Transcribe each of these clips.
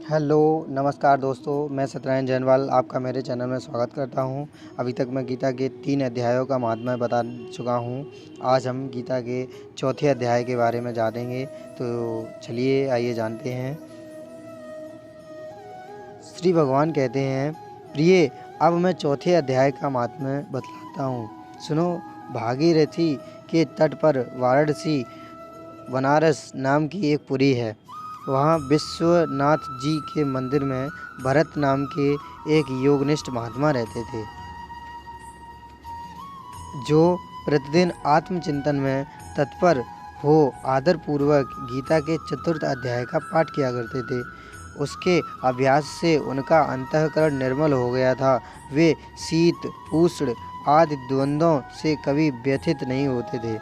Hello, नमस्कार दोस्तों, मैं सत्यनारायण जैनवाल आपका मेरे चैनल में स्वागत करता हूं। अभी तक मैं गीता के 3 अध्यायों का महात्म्य बता चुका हूं। आज हम गीता के चौथे अध्याय के बारे में जानेंगे, तो चलिए आइए जानते हैं। श्री भगवान कहते हैं, प्रिय, अब मैं चौथे अध्याय का महात्म्य बतलाता हूँ। सुनो, भागीरथी के तट पर वाराणसी बनारस नाम की एक पुरी है। वहाँ विश्वनाथ जी के मंदिर में भरत नाम के एक योगनिष्ठ महात्मा रहते थे, जो प्रतिदिन आत्मचिंतन में तत्पर हो आदरपूर्वक गीता के चतुर्थ अध्याय का पाठ किया करते थे। उसके अभ्यास से उनका अंतःकरण निर्मल हो गया था। वे शीत उष्ण आदि द्वंद्वों से कभी व्यथित नहीं होते थे।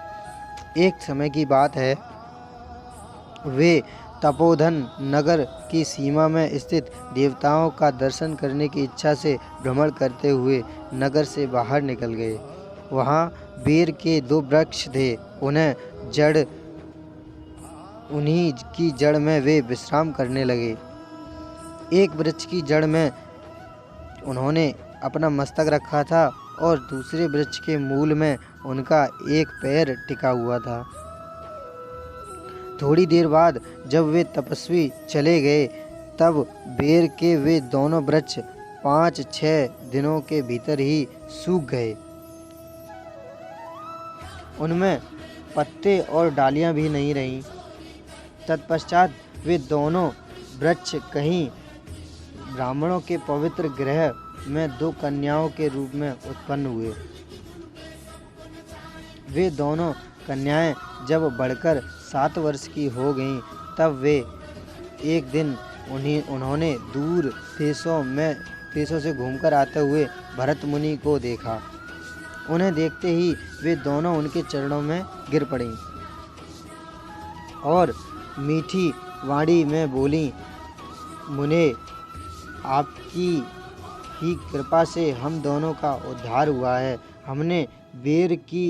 एक समय की बात है, वे तपोधन नगर की सीमा में स्थित देवताओं का दर्शन करने की इच्छा से भ्रमण करते हुए नगर से बाहर निकल गए। वहाँ बेर के 2 वृक्ष थे। उन्हीं की जड़ में वे विश्राम करने लगे। एक वृक्ष की जड़ में उन्होंने अपना मस्तक रखा था और दूसरे वृक्ष के मूल में उनका एक पैर टिका हुआ था। थोड़ी देर बाद जब वे तपस्वी चले गए, तब बेर के वे दोनों वृक्ष 5-6 दिनों के भीतर ही सूख गए। उनमें पत्ते और डालियां भी नहीं रहीं। तत्पश्चात वे दोनों वृक्ष कहीं ब्राह्मणों के पवित्र गृह में 2 कन्याओं के रूप में उत्पन्न हुए। वे दोनों कन्याएं जब बढ़कर 7 वर्ष की हो गईं, तब वे एक दिन उन्होंने दूर देशों से घूमकर आते हुए भरत मुनि को देखा। उन्हें देखते ही वे दोनों उनके चरणों में गिर पड़ीं और मीठी वाणी में बोलीं, मुने, आपकी ही कृपा से हम दोनों का उद्धार हुआ है। हमने बेर की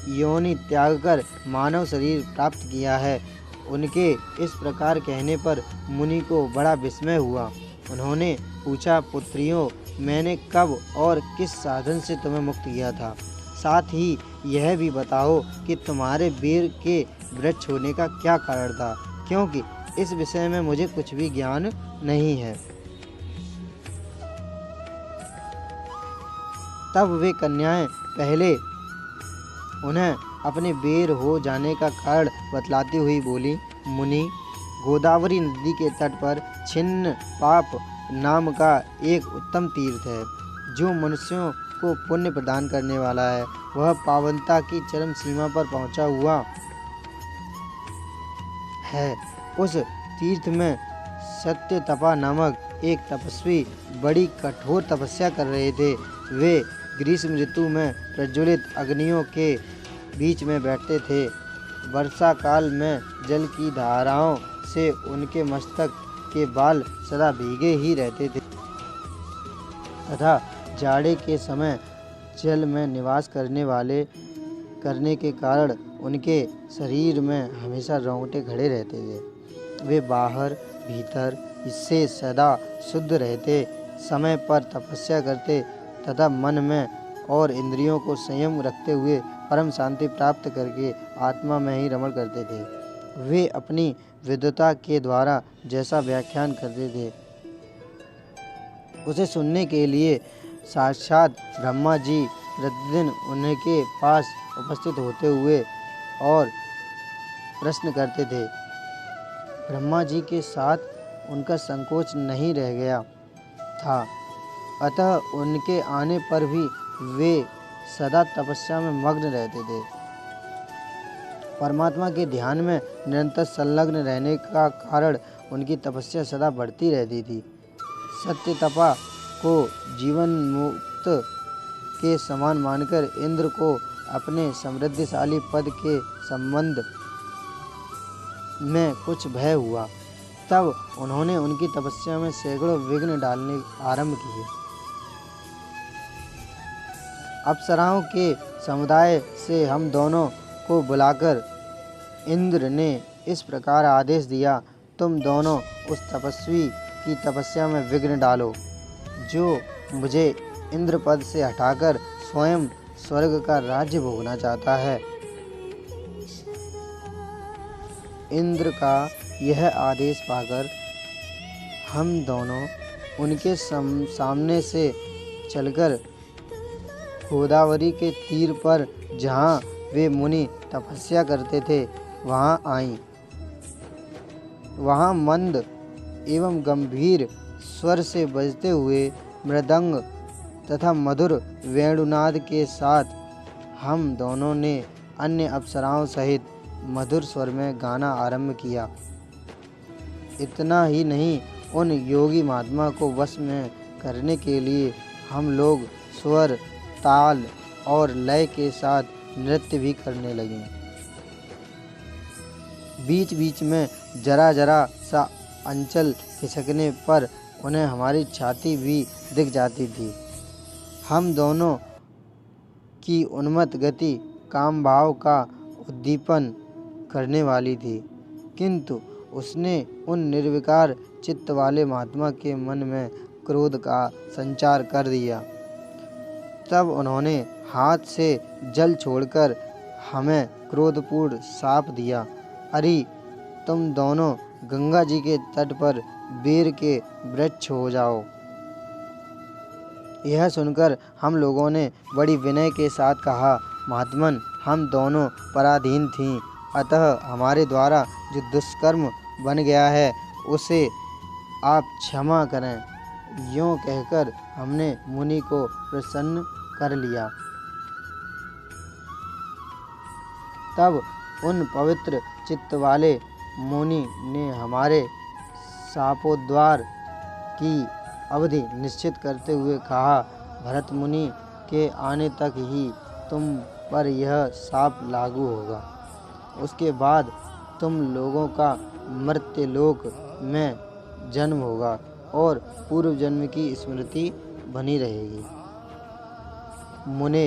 योनि त्याग कर मानव शरीर प्राप्त किया है। उनके इस प्रकार कहने पर मुनि को बड़ा विस्मय हुआ। उन्होंने पूछा, पुत्रियों, मैंने कब और किस साधन से तुम्हें मुक्त किया था? साथ ही यह भी बताओ कि तुम्हारे बेर के वृक्ष होने का क्या कारण था, क्योंकि इस विषय में मुझे कुछ भी ज्ञान नहीं है। तब वे कन्याएं पहले उन्हें अपने बेर हो जाने का कारण बतलाती हुई बोली, मुनि, गोदावरी नदी के तट पर छिन्न पाप नाम का एक उत्तम तीर्थ है, जो मनुष्यों को पुण्य प्रदान करने वाला है। वह पावनता की चरम सीमा पर पहुंचा हुआ है। उस तीर्थ में सत्यतपा नामक एक तपस्वी बड़ी कठोर तपस्या कर रहे थे। वे ग्रीष्म ऋतु में प्रज्वलित अग्नियों के बीच में बैठते थे। वर्षा काल में जल की धाराओं से उनके मस्तक के बाल सदा भीगे ही रहते थे तथा जाड़े के समय जल में निवास करने के कारण उनके शरीर में हमेशा रोंगटे खड़े रहते थे। वे बाहर भीतर इससे सदा शुद्ध रहते, समय पर तपस्या करते तथा मन में और इंद्रियों को संयम रखते हुए परम शांति प्राप्त करके आत्मा में ही रमण करते थे। वे अपनी विद्वता के द्वारा जैसा व्याख्यान करते थे, उसे सुनने के लिए साक्षात ब्रह्मा जी प्रतिदिन उनके पास उपस्थित होते हुए और प्रश्न करते थे। ब्रह्मा जी के साथ उनका संकोच नहीं रह गया था, अतः उनके आने पर भी वे सदा तपस्या में मग्न रहते थे। परमात्मा के ध्यान में निरंतर संलग्न रहने का कारण उनकी तपस्या सदा बढ़ती रहती थी। सत्यतपा को जीवन मुक्त के समान मानकर इंद्र को अपने समृद्धिशाली पद के संबंध में कुछ भय हुआ। तब उन्होंने उनकी तपस्या में सैकड़ों विघ्न डालने आरंभ किए। अप्सराओं के समुदाय से हम दोनों को बुलाकर इंद्र ने इस प्रकार आदेश दिया, तुम दोनों उस तपस्वी की तपस्या में विघ्न डालो, जो मुझे इंद्र पद से हटाकर स्वयं स्वर्ग का राज्य भोगना चाहता है। इंद्र का यह आदेश पाकर हम दोनों उनके सामने से चलकर गोदावरी के तीर पर जहाँ वे मुनि तपस्या करते थे वहाँ आईं। वहाँ मंद एवं गंभीर स्वर से बजते हुए मृदंग तथा मधुर वेणुनाद के साथ हम दोनों ने अन्य अप्सराओं सहित मधुर स्वर में गाना आरंभ किया। इतना ही नहीं, उन योगी महात्मा को वश में करने के लिए हम लोग स्वर, ताल और लय के साथ नृत्य भी करने लगे। बीच बीच में जरा जरा सा अंचल खिसकने पर उन्हें हमारी छाती भी दिख जाती थी। हम दोनों की उन्मत्त गति काम भाव का उद्दीपन करने वाली थी, किंतु उसने उन निर्विकार चित्त वाले महात्मा के मन में क्रोध का संचार कर दिया। तब उन्होंने हाथ से जल छोड़कर हमें क्रोधपूर्ण शाप दिया। अरे, तुम दोनों गंगा जी के तट पर बेर के वृक्ष हो जाओ। यह सुनकर हम लोगों ने बड़ी विनय के साथ कहा, महात्मन, हम दोनों पराधीन थीं, अतः हमारे द्वारा जो दुष्कर्म बन गया है उसे आप क्षमा करें। यूँ कहकर हमने मुनि को प्रसन्न कर लिया। तब उन पवित्र चित्त वाले मुनि ने हमारे शापोद्धार की अवधि निश्चित करते हुए कहा, भरत मुनि के आने तक ही तुम पर यह शाप लागू होगा। उसके बाद तुम लोगों का मर्त्यलोक में जन्म होगा और पूर्व जन्म की स्मृति बनी रहेगी। मुने,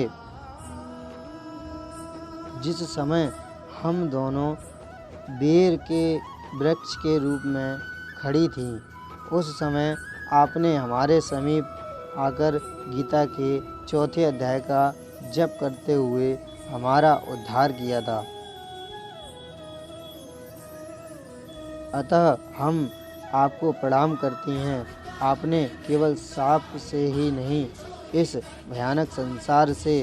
जिस समय हम दोनों बेर के वृक्ष के रूप में खड़ी थीं, उस समय आपने हमारे समीप आकर गीता के 4 अध्याय का जप करते हुए हमारा उद्धार किया था। अतः हम आपको प्रणाम करती हैं। आपने केवल शाप से ही नहीं, इस भयानक संसार से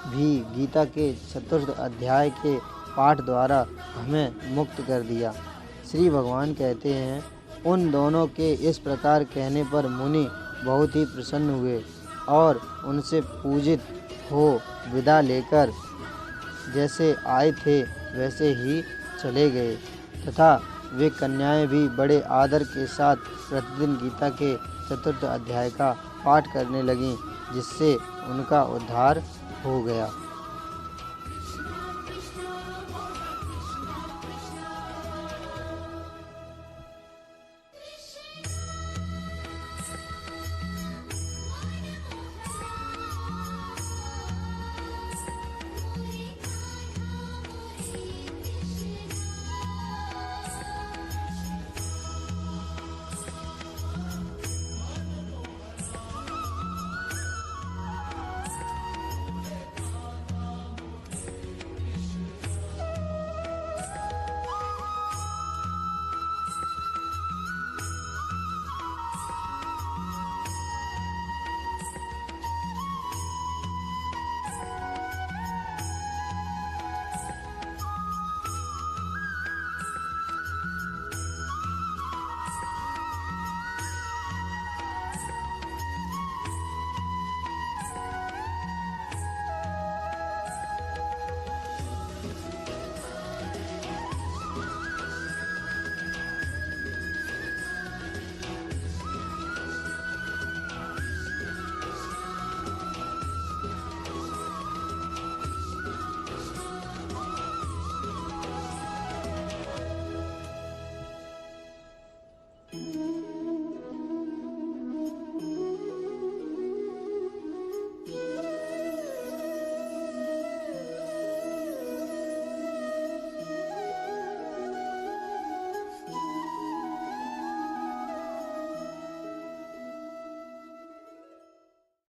भी गीता के 4 अध्याय के पाठ द्वारा हमें मुक्त कर दिया। श्री भगवान कहते हैं, उन दोनों के इस प्रकार कहने पर मुनि बहुत ही प्रसन्न हुए और उनसे पूजित हो विदा लेकर जैसे आए थे वैसे ही चले गए तथा वे कन्याएं भी बड़े आदर के साथ प्रतिदिन गीता के 4 अध्याय का पाठ करने लगीं, जिससे उनका उद्धार हो गया।